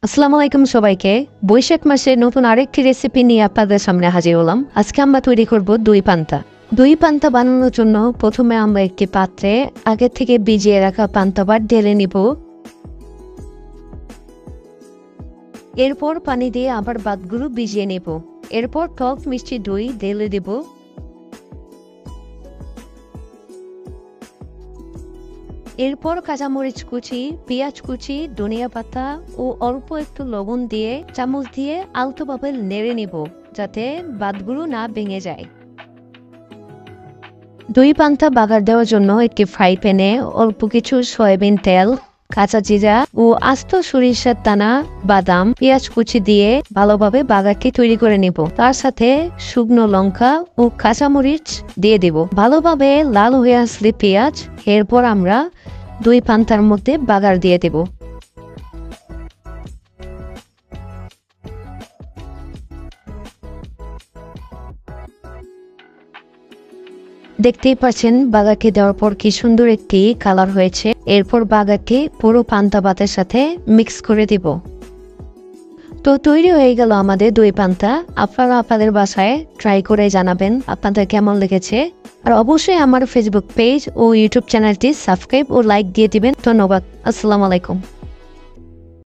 আসসালামু আলাইকুম সবাইকে। বৈশাখ মাসে নতুন আরেকটি রেসিপি নিয়ে আপনাদের সামনে হাজির হলাম। আজকে আমরা তৈরি করব দই পান্তা। দই পান্তা বানানোর জন্য প্রথমে আমরা একটি পাত্রে আগে থেকে ভিজিয়ে রাখা পান্তা ভাত ঢেলে নিব। এরপর পানি দিয়ে আবার ভাতগুলো ভিজিয়ে নেব। এরপর টক মিষ্টি দই ঢেলে দেব। এরপর কাঁচামরিচ কুচি, পেঁয়াজ কুচি, ধনিয়া পাতা ও অল্প একটু লবণ দিয়ে চামচ দিয়ে আলতোভাবে নেড়ে নেব যাতে ভাতগুলো না ভেঙে যায়। দই পান্তা বাগার দেওয়ার জন্য একটি ফ্রাই প্যানে অল্প কিছু সয়াবিন তেল, কাঁচা জিরা ও আস্ত সরিষার দানা, বাদাম, পেঁয়াজ কুচি দিয়ে ভালোভাবে বাগারটি তৈরি করে নেব। তার সাথে শুকনো লঙ্কা ও কাঁচামরিচ দিয়ে দেব। ভালোভাবে লাল হয়ে আসলে পেঁয়াজ, এরপর আমরা দই পান্তার মধ্যে বাগার দিয়ে দেব। দেখতেই পাচ্ছেন বাগারটি দেওয়ার পর কি সুন্দর একটি কালার হয়েছে। এরপর বাগারটি পুরো পান্তা ভাতের সাথে মিক্স করে দিব। তো তৈরি হয়ে গেল আমাদের দই পান্তা। আপনারা আপনাদের বাসায় ট্রাই করে জানাবেন আপনাদের কেমন লেগেছে। আর অবশ্যই আমার ফেসবুক পেজ ও ইউটিউব চ্যানেলটি সাবস্ক্রাইব ও লাইক দিয়ে দিবেন। ধন্যবাদ। আসসালামু আলাইকুম।